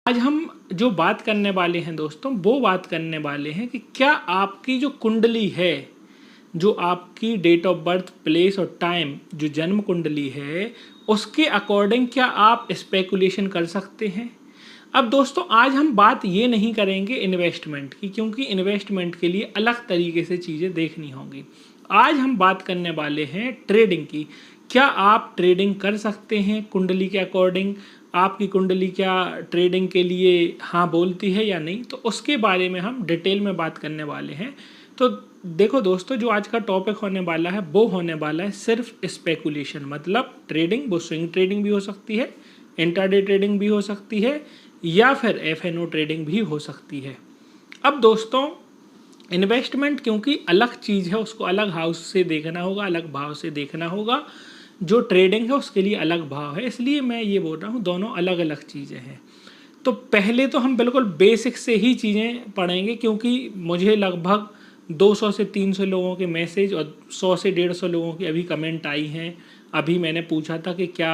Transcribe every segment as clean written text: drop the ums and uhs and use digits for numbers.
आज हम जो बात करने वाले हैं दोस्तों, वो बात करने वाले हैं कि क्या आपकी जो कुंडली है, जो आपकी डेट ऑफ बर्थ, प्लेस और टाइम, जो जन्म कुंडली है, उसके अकॉर्डिंग क्या आप स्पेकुलेशन कर सकते हैं। अब दोस्तों आज हम बात ये नहीं करेंगे इन्वेस्टमेंट की, क्योंकि इन्वेस्टमेंट के लिए अलग तरीके से चीज़ें देखनी होंगी। आज हम बात करने वाले हैं ट्रेडिंग की। क्या आप ट्रेडिंग कर सकते हैं कुंडली के अकॉर्डिंग, आपकी कुंडली क्या ट्रेडिंग के लिए हाँ बोलती है या नहीं, तो उसके बारे में हम डिटेल में बात करने वाले हैं। तो देखो दोस्तों, जो आज का टॉपिक होने वाला है वो होने वाला है सिर्फ स्पेकुलेशन, मतलब ट्रेडिंग। वो स्विंग ट्रेडिंग भी हो सकती है, इंट्राडे ट्रेडिंग भी हो सकती है, या फिर एफएनओ ट्रेडिंग भी हो सकती है। अब दोस्तों इन्वेस्टमेंट क्योंकि अलग चीज़ है, उसको अलग हाउस से देखना होगा, अलग भाव से देखना होगा। जो ट्रेडिंग है उसके लिए अलग भाव है, इसलिए मैं ये बोल रहा हूँ दोनों अलग अलग चीज़ें हैं। तो पहले तो हम बिल्कुल बेसिक से ही चीज़ें पढ़ेंगे, क्योंकि मुझे लगभग 200 से 300 लोगों के मैसेज और 100 से 150 लोगों की अभी कमेंट आई हैं। अभी मैंने पूछा था कि क्या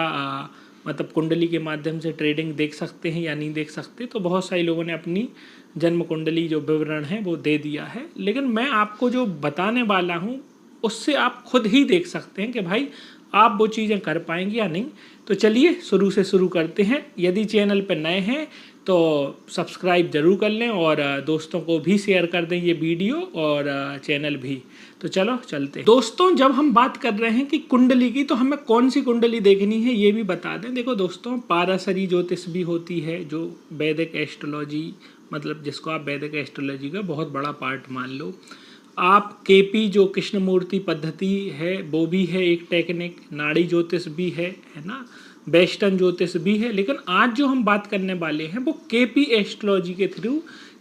मतलब कुंडली के माध्यम से ट्रेडिंग देख सकते हैं या नहीं देख सकते, तो बहुत सारे लोगों ने अपनी जन्म कुंडली जो विवरण है वो दे दिया है। लेकिन मैं आपको जो बताने वाला हूँ उससे आप खुद ही देख सकते हैं कि भाई आप वो चीज़ें कर पाएंगे या नहीं। तो चलिए शुरू से शुरू करते हैं। यदि चैनल पर नए हैं तो सब्सक्राइब जरूर कर लें और दोस्तों को भी शेयर कर दें ये वीडियो और चैनल भी। तो चलो चलते हैं दोस्तों। जब हम बात कर रहे हैं कि कुंडली की, तो हमें कौन सी कुंडली देखनी है ये भी बता दें। देखो दोस्तों, पाराशरी ज्योतिष भी होती है, जो वैदिक एस्ट्रोलॉजी, मतलब जिसको आप वैदिक एस्ट्रोलॉजी का बहुत बड़ा पार्ट मान लो। आप केपी जो कृष्णमूर्ति पद्धति है वो भी है एक टेक्निक, नाड़ी ज्योतिष भी है ना, वेस्टर्न ज्योतिष भी है। लेकिन आज जो हम बात करने वाले हैं वो केपी एस्ट्रोलॉजी के थ्रू,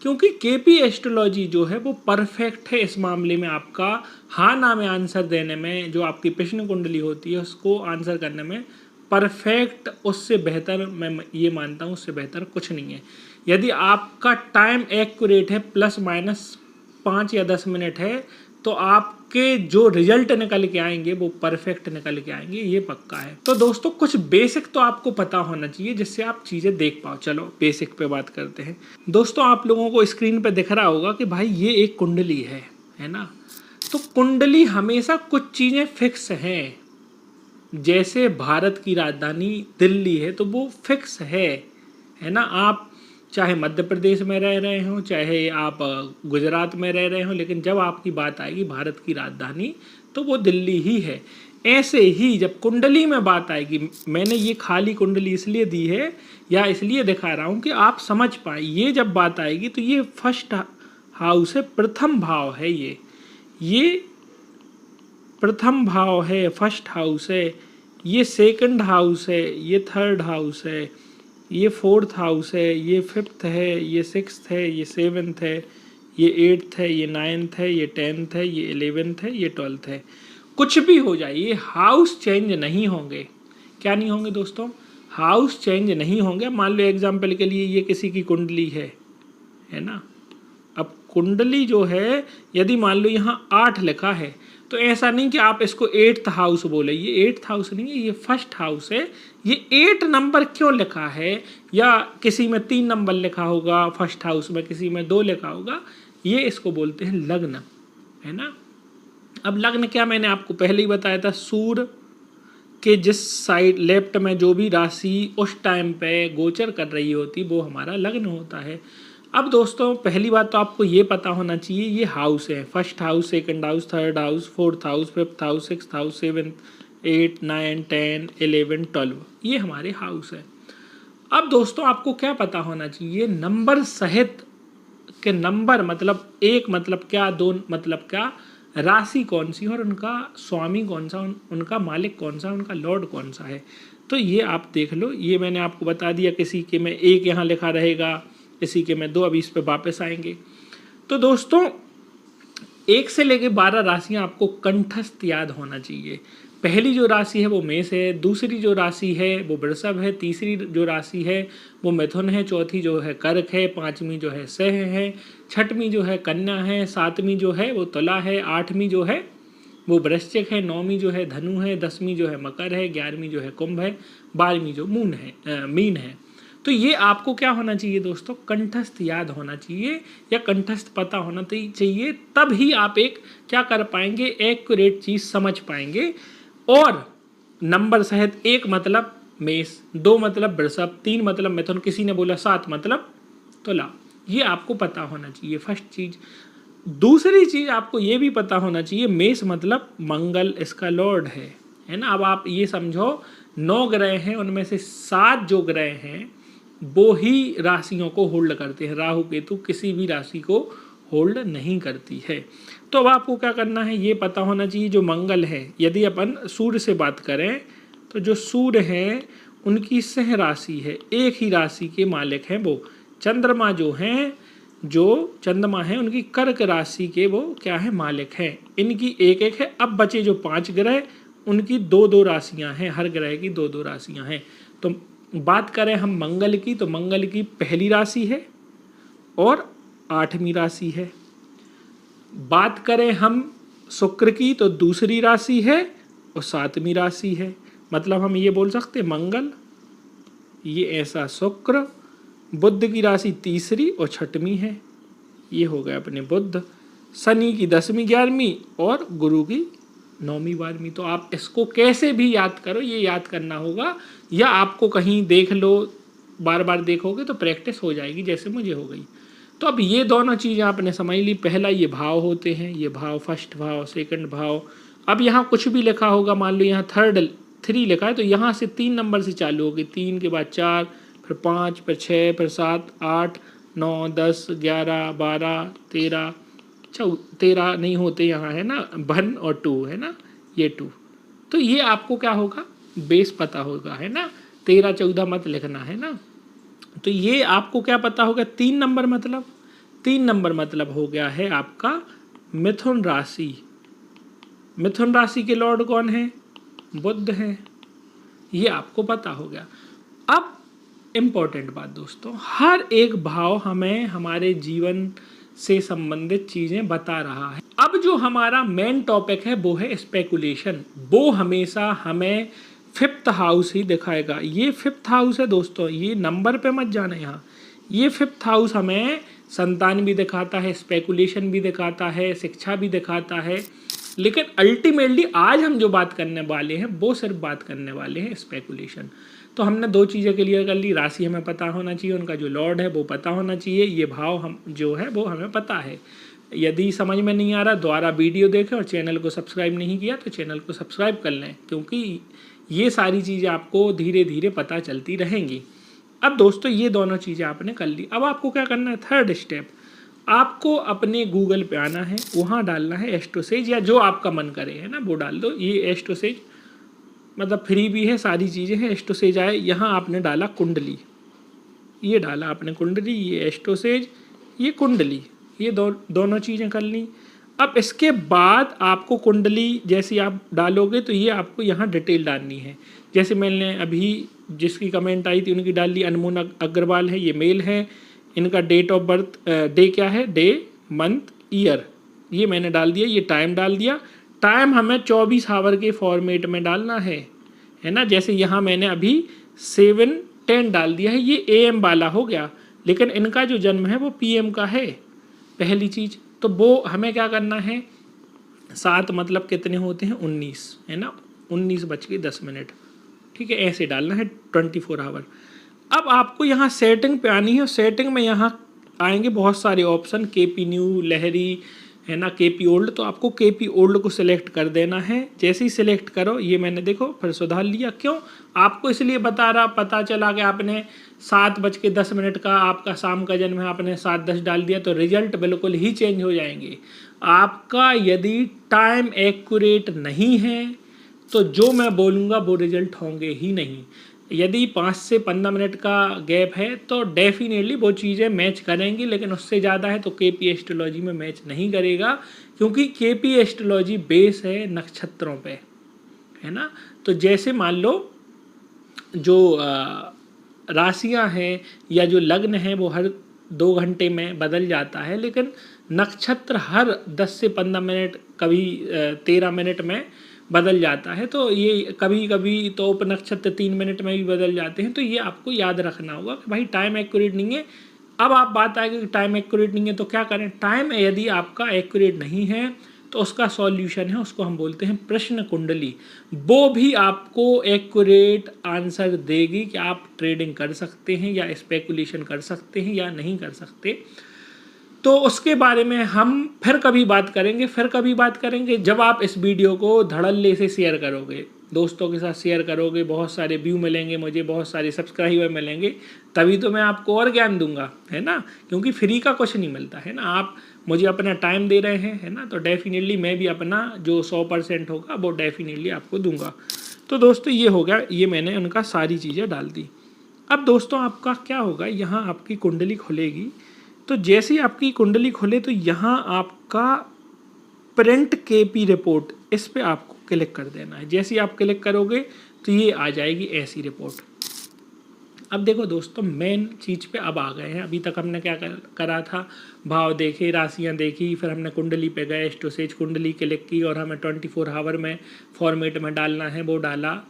क्योंकि केपी एस्ट्रोलॉजी जो है वो परफेक्ट है इस मामले में। आपका हाँ ना में आंसर देने में, जो आपकी प्रश्न कुंडली होती है उसको आंसर करने में परफेक्ट, उससे बेहतर मैं ये मानता हूँ, उससे बेहतर कुछ नहीं है। यदि आपका टाइम एक्यूरेट है, प्लस माइनस 5 या 10 मिनट है, तो आपके जो रिजल्ट निकल के आएंगे वो परफेक्ट निकल के आएंगे, ये पक्का है। तो दोस्तों कुछ बेसिक तो आपको पता होना चाहिए जिससे आप चीज़ें देख पाओ। चलो बेसिक पे बात करते हैं। दोस्तों आप लोगों को स्क्रीन पे दिख रहा होगा कि भाई ये एक कुंडली है ना। तो कुंडली हमेशा कुछ चीज़ें फिक्स हैं। जैसे भारत की राजधानी दिल्ली है तो वो फिक्स है ना। आप चाहे मध्य प्रदेश में रह रहे हो, चाहे आप गुजरात में रह रहे हो, लेकिन जब आपकी बात आएगी भारत की राजधानी तो वो दिल्ली ही है। ऐसे ही जब कुंडली में बात आएगी, मैंने ये खाली कुंडली इसलिए दी है या इसलिए दिखा रहा हूँ कि आप समझ पाए। ये जब बात आएगी तो ये फर्स्ट हाउस है, प्रथम भाव है, ये प्रथम भाव है, फर्स्ट हाउस है, ये सेकंड हाउस है, ये थर्ड हाउस है, ये फोर्थ हाउस है, ये फिफ्थ है, ये सिक्स्थ है, ये सेवन्थ है, ये एट्थ है, ये नाइन्थ है, ये 10th है, ये 11th है, ये 12th है। कुछ भी हो जाए ये हाउस चेंज नहीं होंगे। क्या नहीं होंगे दोस्तों? हाउस चेंज नहीं होंगे। मान लो एग्जाम्पल के लिए ये किसी की कुंडली है ना। अब कुंडली जो है, यदि मान लो यहाँ 8 लिखा है, तो ऐसा नहीं कि आप इसको 8th हाउस बोले। ये 8th हाउस नहीं है, ये फर्स्ट हाउस है। ये 8 नंबर क्यों लिखा है, या किसी में 3 नंबर लिखा होगा फर्स्ट हाउस में, किसी में 2 लिखा होगा, ये इसको बोलते हैं लग्न, है ना। अब लग्न क्या, मैंने आपको पहले ही बताया था, सूर्य के जिस साइड लेफ्ट में जो भी राशि उस टाइम पे गोचर कर रही होती वो हमारा लग्न होता है। अब दोस्तों पहली बात तो आपको ये पता होना चाहिए ये हाउस है, first house, second house, third house, fourth house, fifth house, sixth house, 7, 8, 9, 10, 11, 12, ये हमारे हाउस है। अब दोस्तों आपको क्या पता होना चाहिए, नंबर सहित के नंबर, मतलब 1 मतलब क्या, 2 मतलब क्या, राशि कौन सी और उनका स्वामी कौन सा, उनका मालिक कौन सा, उनका लॉर्ड कौन सा है। तो ये आप देख लो, ये मैंने आपको बता दिया। किसी के में 1 यहाँ लिखा रहेगा, किसी के में 2, अभी इस पे वापस आएंगे। तो दोस्तों 1 से लेके 12 राशियां आपको कंठस्थ याद होना चाहिए। पहली जो राशि है वो मेष है, दूसरी जो राशि है वो वृषभ है, तीसरी जो राशि है वो मिथुन है, चौथी जो है कर्क है, पांचवी जो है सिंह है, छठवीं जो है कन्या है, सातवीं जो है वो तुला है, आठवीं जो है वो वृश्चिक है, 9वीं जो है धनु है, 10वीं जो है मकर है, 11वीं जो है कुंभ है, 12वीं जो मीन है। तो ये आपको क्या होना चाहिए दोस्तों, कंठस्थ याद होना चाहिए या कंठस्थ पता होना चाहिए, तब ही आप एक क्या कर पाएंगे, एक्यूरेट चीज़ समझ पाएंगे। और नंबर सहित 1 मतलब मेष, 2 मतलब वृषभ, 3 मतलब मिथुन, किसी ने बोला 7 मतलब तुला, ये आपको पता होना चाहिए फर्स्ट चीज़। दूसरी चीज़ आपको ये भी पता होना चाहिए, मेष मतलब मंगल इसका लॉर्ड है ना। अब आप ये समझो 9 ग्रह हैं, उनमें से 7 जो ग्रह हैं वो ही राशियों को होल्ड करते हैं, राहु केतु किसी भी राशि को होल्ड नहीं करती है। तो अब आपको क्या करना है, ये पता होना चाहिए जो मंगल है, यदि अपन सूर्य से बात करें तो जो सूर्य हैं उनकी सह राशि है, एक ही राशि के मालिक हैं वो। चंद्रमा जो हैं, जो चंद्रमा है उनकी कर्क राशि के वो क्या है, मालिक हैं, इनकी एक एक है। अब बचे जो 5 ग्रह उनकी 2-2 राशियां हैं, हर ग्रह की 2-2 राशियां हैं। तो बात करें हम मंगल की, तो मंगल की पहली राशि है और 8वीं राशि है। बात करें हम शुक्र की तो दूसरी राशि है और 7वीं राशि है। मतलब हम ये बोल सकते मंगल, ये ऐसा शुक्र, बुध की राशि तीसरी और 6वीं है, ये हो गए अपने बुध। शनि की 10वीं 11वीं और गुरु की 9वीं 12वीं। तो आप इसको कैसे भी याद करो, ये याद करना होगा, या आपको कहीं देख लो, बार बार देखोगे तो प्रैक्टिस हो जाएगी जैसे मुझे हो गई। तो अब ये दोनों चीज़ें आपने समझ ली। पहला ये भाव होते हैं, ये भाव फर्स्ट भाव सेकंड भाव। अब यहाँ कुछ भी लिखा होगा, मान लो यहाँ 3 लिखा है तो यहाँ से 3 नंबर से चालू होगी, 3 के बाद 4, फिर 5, फिर 6, फिर 7, 8, 9, 10, 11, 12, 13, 13 नहीं होते यहाँ है ना, 1 और 2 है ना, ये 2। तो ये आपको क्या होगा, बेस पता होगा है ना, 13 14 मत लिखना है ना। तो ये आपको क्या पता होगा, 3 नंबर मतलब, 3 नंबर मतलब हो गया है आपका मिथुन राशि। मिथुन राशि के लॉर्ड कौन है, बुध है, ये आपको पता हो गया। अब इम्पोर्टेंट बात दोस्तों, हर एक भाव हमें हमारे जीवन से संबंधित चीजें बता रहा है। अब जो हमारा मेन टॉपिक है वो है स्पेकुलेशन। वो हमेशा हमें 5th हाउस ही दिखाएगा। ये 5th हाउस है दोस्तों, ये नंबर पे मत जाना यहाँ। ये 5th हाउस हमें संतान भी दिखाता है, स्पेकुलेशन भी दिखाता है, शिक्षा भी दिखाता है। लेकिन अल्टीमेटली आज हम जो बात करने वाले हैं वो सिर्फ बात करने वाले हैं स्पेकुलेशन। तो हमने 2 चीज़ें क्लियर कर ली, राशि हमें पता होना चाहिए, उनका जो लॉर्ड है वो पता होना चाहिए, ये भाव हम जो है वो हमें पता है। यदि समझ में नहीं आ रहा दोबारा वीडियो देखें, और चैनल को सब्सक्राइब नहीं किया तो चैनल को सब्सक्राइब कर लें, क्योंकि ये सारी चीज़ें आपको धीरे धीरे पता चलती रहेंगी। अब दोस्तों ये दोनों चीज़ें आपने कर ली। अब आपको क्या करना है, 3rd स्टेप, आपको अपने गूगल पे आना है, वहाँ डालना है एस्ट्रोसेज, या जो आपका मन करे है ना वो डाल दो। ये एस्ट्रोसेज मतलब फ्री भी है, सारी चीज़ें हैं। एस्ट्रोसेज आए, यहाँ आपने डाला कुंडली, ये डाला आपने कुंडली, ये एस्ट्रोसेज, ये कुंडली, ये दोनों चीज़ें कर ली। अब इसके बाद आपको कुंडली जैसी आप डालोगे तो ये आपको यहाँ डिटेल डालनी है। जैसे मैंने अभी जिसकी कमेंट आई थी उनकी डाल ली, अनमोल अग्रवाल है, ये मेल है, इनका डेट ऑफ बर्थ डे क्या है, डे मंथ ईयर, ये मैंने डाल दिया। ये टाइम डाल दिया, टाइम हमें 24 आवर के फॉर्मेट में डालना है ना। जैसे यहाँ मैंने अभी 7:10 डाल दिया है, ये AM वाला हो गया, लेकिन इनका जो जन्म है वो PM का है पहली चीज़। तो वो हमें क्या करना है, 7 मतलब कितने होते हैं, 19 है ना, 19:10, ठीक है, ऐसे डालना है 24 आवर। अब आपको यहाँ सेटिंग पे आनी है, और सेटिंग में यहाँ आएंगे बहुत सारे ऑप्शन, KP न्यू, लहरी है ना, KP ओल्ड। तो आपको KP ओल्ड को सिलेक्ट कर देना है। जैसे ही सिलेक्ट करो, ये मैंने देखो फिर सुधार लिया। क्यों, आपको इसलिए बता रहा, पता चला कि आपने 7:10 का आपका शाम का जन्म है, आपने 7:10 डाल दिया तो रिजल्ट बिल्कुल ही चेंज हो जाएंगे। आपका यदि टाइम एक्यूरेट नहीं है तो जो मैं बोलूँगा वो रिजल्ट होंगे ही नहीं। यदि 5 से 15 मिनट का गैप है तो डेफिनेटली वो चीज़ें मैच करेंगी, लेकिन उससे ज़्यादा है तो KP एस्ट्रोलॉजी में मैच नहीं करेगा, क्योंकि KP एस्ट्रोलॉजी बेस है नक्षत्रों पे, है ना। तो जैसे मान लो जो राशियां हैं या जो लग्न है वो हर 2 घंटे में बदल जाता है, लेकिन नक्षत्र हर 10 से 15 मिनट, कभी 13 मिनट में बदल जाता है, तो ये कभी कभी तो उपनक्षत्र 3 मिनट में भी बदल जाते हैं। तो ये आपको याद रखना होगा कि भाई टाइम एक्यूरेट नहीं है। अब आप बात आएगी कि टाइम एक्यूरेट नहीं है तो क्या करें। टाइम यदि आपका एक्यूरेट नहीं है तो उसका सॉल्यूशन है, उसको हम बोलते हैं प्रश्न कुंडली। वो भी आपको एक्यूरेट आंसर देगी कि आप ट्रेडिंग कर सकते हैं या स्पेकुलेशन कर सकते हैं या नहीं कर सकते। तो उसके बारे में हम फिर कभी बात करेंगे जब आप इस वीडियो को धड़ल्ले से शेयर करोगे, दोस्तों के साथ शेयर करोगे, बहुत सारे व्यू मिलेंगे, मुझे बहुत सारे सब्सक्राइबर मिलेंगे, तभी तो मैं आपको और ज्ञान दूंगा, है ना। क्योंकि फ्री का कुछ नहीं मिलता है ना, आप मुझे अपना टाइम दे रहे हैं, है ना, तो डेफिनेटली मैं भी अपना जो 100% होगा वो डेफिनेटली आपको दूंगा। तो दोस्तों ये हो गया, ये मैंने उनका सारी चीज़ें डाल दी। अब दोस्तों आपका क्या होगा, यहाँ आपकी कुंडली खुलेगी। तो जैसे ही आपकी कुंडली खुले तो यहाँ आपका प्रिंट केपी रिपोर्ट, इस पे आपको क्लिक कर देना है। जैसे ही आप क्लिक करोगे तो ये आ जाएगी ऐसी रिपोर्ट। अब देखो दोस्तों मेन चीज़ पे अब आ गए हैं। अभी तक हमने क्या करा था, भाव देखे, राशियाँ देखी, फिर हमने कुंडली पे गए, स्टोसेज कुंडली क्लिक की और हमें 24 आवर में फॉर्मेट में डालना है, वो डाला,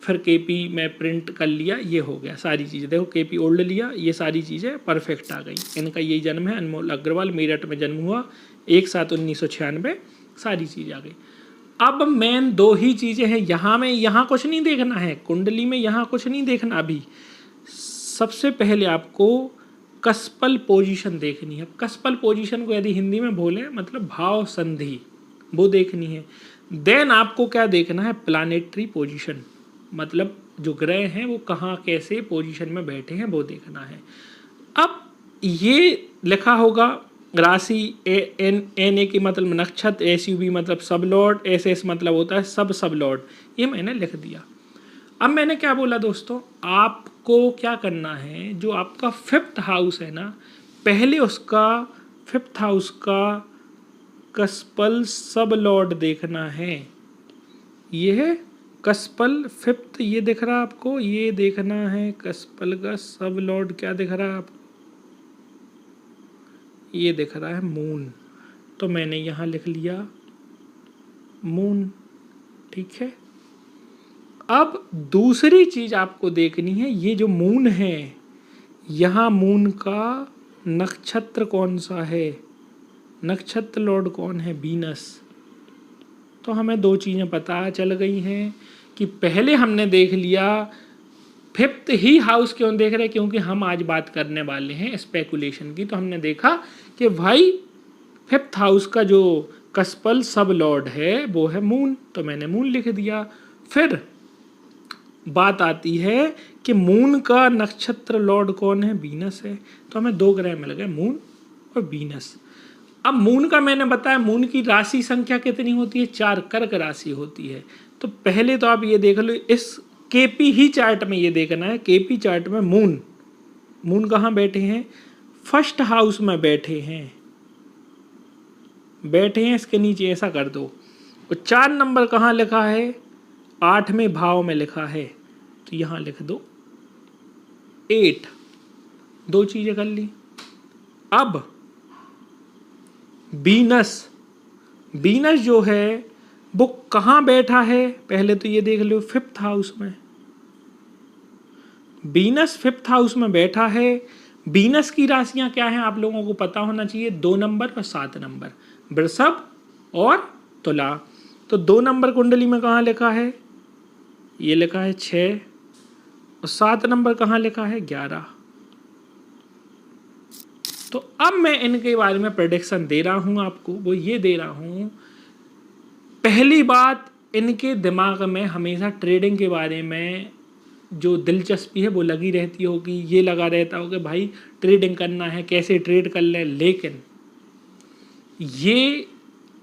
फिर केपी में प्रिंट कर लिया, ये हो गया सारी चीज़ें। देखो केपी ओल्ड लिया, ये सारी चीज़ें परफेक्ट आ गई। इनका यही जन्म है, अनमोल अग्रवाल, मेरठ में जन्म हुआ, 1/7/1996, सारी चीज़ आ गई। अब मेन 2 ही चीज़ें हैं यहाँ में, यहाँ कुछ नहीं देखना है कुंडली में, यहाँ कुछ नहीं देखना। अभी सबसे पहले आपको कस्पल पोजीशन देखनी है। कस्पल पोजीशन को यदि हिंदी में बोले मतलब भाव संधि, वो देखनी है। देन आपको क्या देखना है, प्लानेटरी पोजीशन, मतलब जो ग्रह हैं वो कहाँ कैसे पोजीशन में बैठे हैं वो देखना है। अब ये लिखा होगा राशि, एन की मतलब नक्षत्र, SUB मतलब सब लॉर्ड, SS मतलब होता है सब लॉर्ड, ये मैंने लिख दिया। अब मैंने क्या बोला दोस्तों, आपको क्या करना है, जो आपका 5th हाउस है ना, पहले उसका 5th हाउस का कस्पल सब लॉर्ड देखना है। ये है कस्पल 5th, ये दिख रहा है आपको, ये देखना है कस्पल का सब लॉर्ड। क्या दिख रहा है आपको, ये दिख रहा है मून, तो मैंने यहाँ लिख लिया मून, ठीक है। अब दूसरी चीज आपको देखनी है, ये जो मून है, यहाँ मून का नक्षत्र कौन सा है, नक्षत्र लॉर्ड कौन है, वीनस। तो हमें 2 चीज़ें पता चल गई हैं कि पहले हमने देख लिया 5th ही हाउस क्यों देख रहे, क्योंकि हम आज बात करने वाले हैं स्पेकुलेशन की। तो हमने देखा कि भाई 5th हाउस का जो कस्पल सब लॉर्ड है वो है मून, तो मैंने मून लिख दिया। फिर बात आती है कि मून का नक्षत्र लॉर्ड कौन है, वीनस है, तो हमें 2 ग्रह मिल गए, मून और वीनस। अब मून का मैंने बताया, मून की राशि संख्या कितनी होती है, 4 कर्क राशि होती है। तो पहले तो आप ये देख लो, इस केपी ही चार्ट में ये देखना है, केपी चार्ट में मून कहाँ बैठे हैं, 1st हाउस में बैठे हैं, इसके नीचे ऐसा कर दो। और 4 नंबर कहाँ लिखा है, 8वें भाव में लिखा है, तो यहाँ लिख दो 8। 2 चीजें कर ली। अब वीनस जो है वो कहाँ बैठा है, पहले तो ये देख लो 5th हाउस में, वीनस 5th हाउस में बैठा है। वीनस की राशियां क्या हैं आप लोगों को पता होना चाहिए, 2 नंबर और 7 नंबर, वृषभ और तुला। तो 2 नंबर कुंडली में कहाँ लिखा है, ये लिखा है 6, और 7 नंबर कहाँ लिखा है 11। तो अब मैं इनके बारे में प्रेडिक्शन दे रहा हूं आपको, वो ये दे रहा हूं, पहली बात इनके दिमाग में हमेशा ट्रेडिंग के बारे में जो दिलचस्पी है वो लगी रहती होगी, ये लगा रहता होगा भाई ट्रेडिंग करना है, कैसे ट्रेड कर लें, लेकिन ये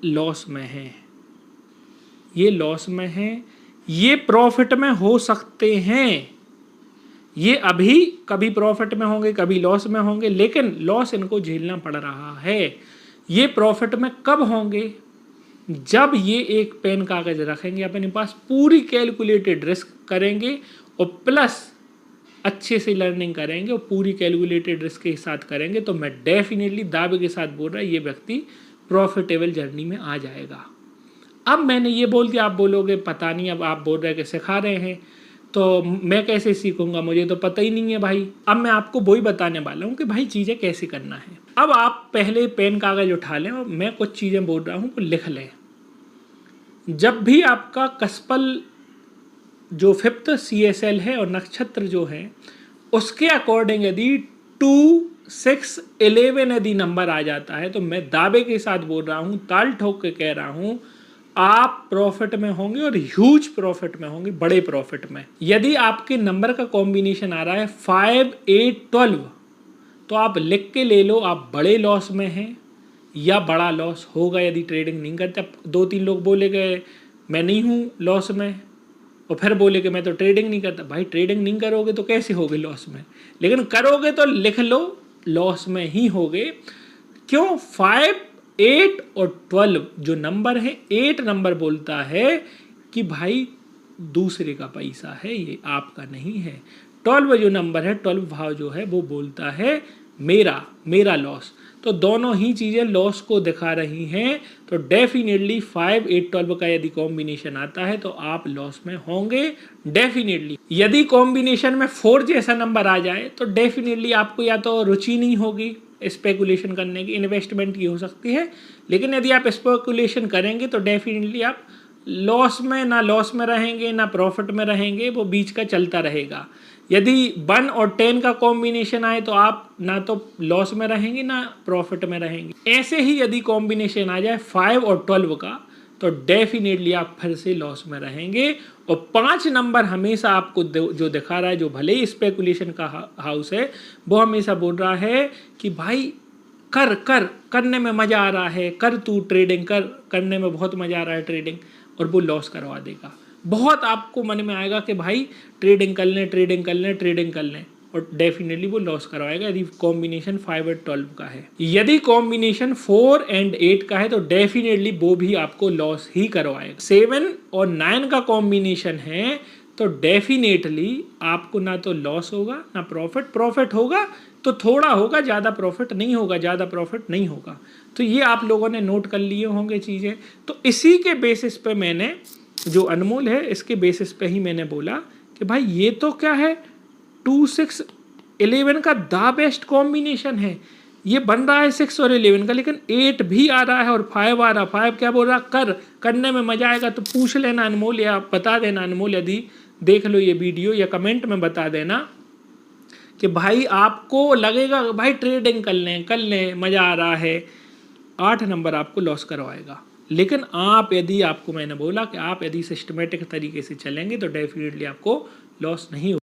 लॉस में है, ये प्रॉफिट में हो सकते हैं, ये अभी कभी प्रॉफिट में होंगे कभी लॉस में होंगे, लेकिन लॉस इनको झेलना पड़ रहा है। ये प्रॉफिट में कब होंगे, जब ये एक पेन कागज रखेंगे अपने पास, पूरी कैलकुलेटेड रिस्क करेंगे और प्लस अच्छे से लर्निंग करेंगे और पूरी कैलकुलेटेड रिस्क के साथ करेंगे, तो मैं डेफिनेटली दावे के साथ बोल रहा ये व्यक्ति प्रॉफिटेबल जर्नी में आ जाएगा। अब मैंने ये बोल दिया, आप बोलोगे पता नहीं, अब आप बोल रहे कि सिखा रहे हैं तो मैं कैसे सीखूंगा, मुझे तो पता ही नहीं है भाई। अब मैं आपको वही बताने वाला हूँ कि भाई चीज़ें कैसे करना है। अब आप पहले पेन कागज उठा लें और मैं कुछ चीज़ें बोल रहा हूँ वो लिख लें। जब भी आपका कसपल जो 5th CSL है और नक्षत्र जो है उसके अकॉर्डिंग यदि 2, 6, 11 यदि नंबर आ जाता है तो मैं दावे के साथ बोल रहा हूँ, ताल ठोक के कह रहा हूँ, आप प्रॉफिट में होंगे और ह्यूज प्रॉफिट में होंगे, बड़े प्रॉफिट में। यदि आपके नंबर का कॉम्बिनेशन आ रहा है 5, 8, 12 तो आप लिख के ले लो आप बड़े लॉस में हैं या बड़ा लॉस होगा यदि ट्रेडिंग नहीं करते। 2-3 लोग बोले गए मैं नहीं हूँ लॉस में और फिर बोले कि मैं तो ट्रेडिंग नहीं करता। भाई ट्रेडिंग नहीं करोगे तो कैसे होगे लॉस में, लेकिन करोगे तो लिख लो लॉस में ही होगे। क्यों? 5, 8 और 12 जो नंबर है, 8 नंबर बोलता है कि भाई दूसरे का पैसा है, ये आपका नहीं है। 12 जो नंबर है, 12 भाव जो है वो बोलता है मेरा लॉस। तो दोनों ही चीज़ें लॉस को दिखा रही हैं। तो डेफिनेटली 5, 8, 12 का यदि कॉम्बिनेशन आता है तो आप लॉस में होंगे डेफिनेटली। यदि कॉम्बिनेशन में 4 जैसा नंबर आ जाए तो डेफिनेटली आपको या तो रुचि नहीं होगी स्पेकुलेशन करने की, इन्वेस्टमेंट की हो सकती है, लेकिन यदि आप स्पेकुलेशन करेंगे तो डेफिनेटली आप लॉस में रहेंगे ना प्रॉफिट में रहेंगे, वो बीच का चलता रहेगा। यदि 1 और 10 का कॉम्बिनेशन आए तो आप ना तो लॉस में रहेंगे ना प्रॉफिट में रहेंगे। ऐसे ही यदि कॉम्बिनेशन आ जाए 5 और 12 का तो डेफिनेटली आप फिर से लॉस में रहेंगे। और 5 नंबर हमेशा आपको जो दिखा रहा है, जो भले ही स्पेकुलेशन का हाउस है, वो हमेशा बोल रहा है कि भाई करने में मज़ा आ रहा है, कर तू ट्रेडिंग करने में बहुत मज़ा आ रहा है ट्रेडिंग, और वो लॉस करवा देगा। बहुत आपको मन में आएगा कि भाई ट्रेडिंग कर लें और डेफिनेटली वो लॉस करवाएगा यदि कॉम्बिनेशन 5 और 12 का है। यदि कॉम्बिनेशन 4 और 8 का है तो डेफिनेटली वो भी आपको लॉस ही करवाएगा। 7 और 9 का कॉम्बिनेशन है तो डेफिनेटली आपको ना तो लॉस होगा ना प्रॉफिट होगा तो थोड़ा होगा, ज़्यादा प्रॉफिट नहीं होगा। तो ये आप लोगों ने नोट कर लिए होंगे चीज़ें। तो इसी के बेसिस पे मैंने जो अनमोल है इसके बेसिस पे ही मैंने बोला कि भाई ये तो क्या है 2, 6, 11 का द बेस्ट कॉम्बिनेशन है। ये बन रहा है 6 और 11 का, लेकिन 8 भी आ रहा है और 5 आ रहा। 5 क्या बोल रहा, करने में मजा आएगा। तो पूछ लेना अनमोल या बता देना अनमोल, यदि देख लो ये वीडियो, या कमेंट में बता देना कि भाई आपको लगेगा भाई ट्रेडिंग कर लें मज़ा आ रहा है। 8 नंबर आपको लॉस करवाएगा। लेकिन आपको मैंने बोला कि आप यदि सिस्टमेटिक तरीके से चलेंगे तो डेफिनेटली आपको लॉस नहीं